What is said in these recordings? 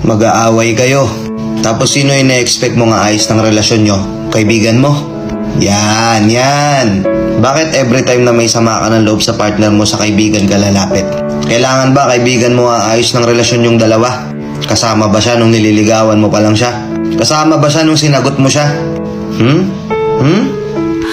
Mag-aaway kayo. Tapos sino yung na-expect mo nga ayos ng relasyon nyo? Kaibigan mo? Yan. Bakit every time na may sama ka ng loob sa partner mo, sa kaibigan ka lalapit? Kailangan ba kaibigan mo ayos ng relasyon yung dalawa? Kasama ba siya nung nililigawan mo pa lang siya? Kasama ba siya nung sinagot mo siya?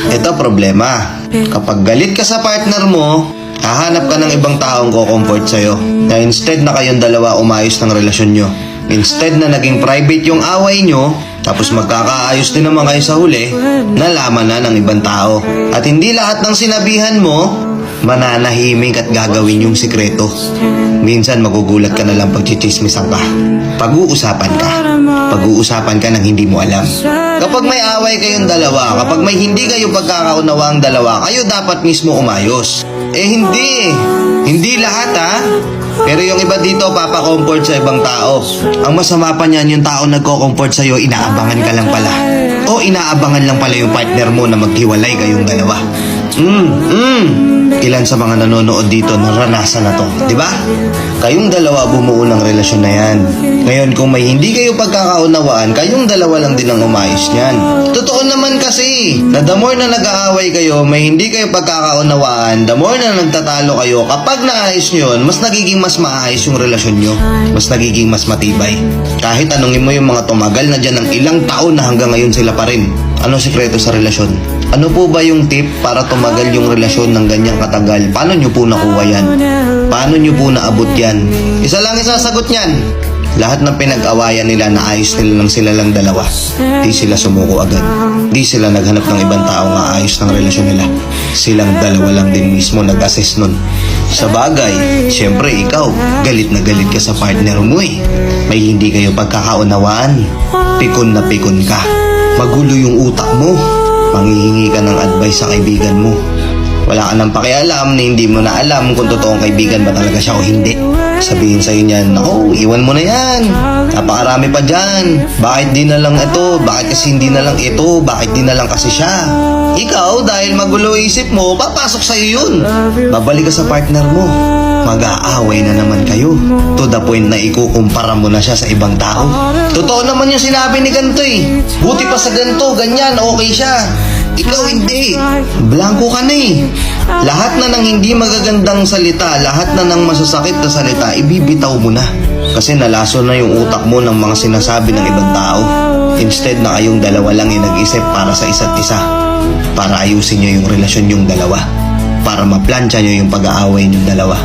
Ito problema. Kapag galit ka sa partner mo, hahanap ka ng ibang taong ko-comfort sa'yo. Na instead na kayong dalawa umayos ng relasyon nyo. Instead na naging private yung away nyo, tapos magkakaayos din naman kayo sa huli, nalaman na ng ibang tao. At hindi lahat ng sinabihan mo, mananahimik at gagawin yung sikreto. Minsan magugulat ka na lang pag chichismisan ka. Pag-uusapan ka ng hindi mo alam. Kapag may away kayong dalawa, kapag may hindi kayo pagkakaunawa ang dalawa, kayo dapat mismo umayos. Hindi lahat Pero yung iba dito papa-comfort sa ibang tao. Ang masama pa niyan, yung tao nagko-comfort sa'yo, inaabangan ka lang pala. O inaabangan lang pala yung partner mo na maghiwalay kayong dalawa. Ilan sa mga nanonood dito naranasan na to, di ba? Kayong dalawa bumuo ng relasyon na yan. Ngayon kung may hindi kayo pagkakaunawaan, kayong dalawa lang din ang umayos niyan. Totoo naman kasi, na the more na nag-aaway kayo, may hindi kayo pagkakaunawaan, the more na nagtatalo kayo, kapag naayos nyo yun, mas nagiging mas maayos yung relasyon nyo. Mas nagiging mas matibay. Kahit tanungin mo yung mga tumagal na dyan ng ilang taon na hanggang ngayon sila pa rin. Ano sikreto sa relasyon? Ano po ba yung tip para tumagal yung relasyon ng ganyang katagal? Paano nyo po nakuha yan? Paano nyo po naabot yan? Isa lang isasagot niyan. Lahat ng pinag-awayan nila, naayos nila lang sila lang dalawa. Di sila sumuko agad. Di sila naghanap ng ibang tao nga ayos ng relasyon nila. Silang dalawa lang din mismo nag-assess nun. Sa bagay, syempre ikaw, galit na galit ka sa partner mo eh. May hindi kayo pagkakaunawaan. Pikon na pikon ka. Magulo yung utak mo. Manghihingi ka ng advice sa kaibigan mo. Wala ka nang pakialam na hindi mo na alam kung totoong kaibigan ba talaga siya o hindi. Sabihin sa'yo niyan, "Naku, iwan mo na yan. Napakarami pa dyan. Bakit di na lang ito? Bakit kasi hindi na lang ito? Bakit di na lang kasi siya?" Ikaw, dahil magulo isip mo, papasok sa'yo yun. Babalik ka sa partner mo. Mag-aaway na naman kayo. To the point na ikukumpara mo na siya sa ibang tao. Totoo naman yung sinabi ni ganito eh. Buti pa sa ganito, ganyan, okay siya. Ikaw hindi. Blanco ka na eh. Lahat na ng hindi magagandang salita, lahat na ng masasakit na salita, ibibitaw mo na. Kasi nalaso na yung utak mo ng mga sinasabi ng ibang tao. Instead na kayong dalawa lang yung nag-isip para sa isa't isa. Para ayusin nyo yung relasyon yung dalawa. Para maplansya nyo yung pag-aaway yung dalawa.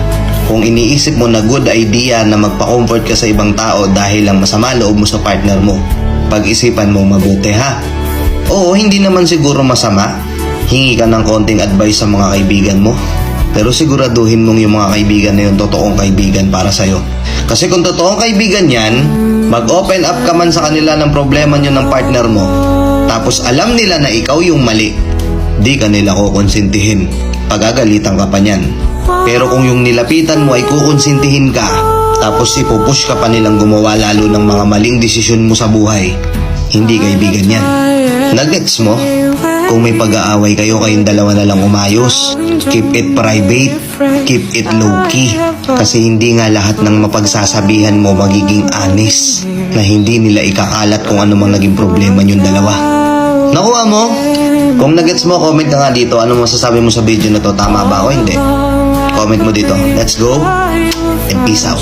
Kung iniisip mo na good idea na magpa-comfort ka sa ibang tao dahil lang masama loob mo sa partner mo, pag-isipan mo mabuti ha. Oo, hindi naman siguro masama. Hingi ka ng konting advice sa mga kaibigan mo. Pero siguraduhin mong yung mga kaibigan na yung totoong kaibigan para sa'yo. Kasi kung totoong kaibigan yan, mag-open up ka man sa kanila ng problema nyo ng partner mo, tapos alam nila na ikaw yung mali, di ka nila kukonsintihin. Pagagalitan ka pa niyan. Pero kung yung nilapitan mo ay kukonsintihin ka, tapos ipupush ka pa nilang gumawa lalo ng mga maling desisyon mo sa buhay, hindi kaibigan yan. Nagets mo? Kung may pag-aaway kayo, kayong dalawa na lang umayos. Keep it private. Keep it low-key. Kasi hindi nga lahat ng mapagsasabihan mo magiging honest. Na hindi nila ikakalat kung ano mang naging problema yung dalawa. Nakuha mo? Kung nagets mo, comment ka nga dito. Ano masasabi mo sa video na to? Tama ba o hindi? Comment mo dito. Let's go and peace out.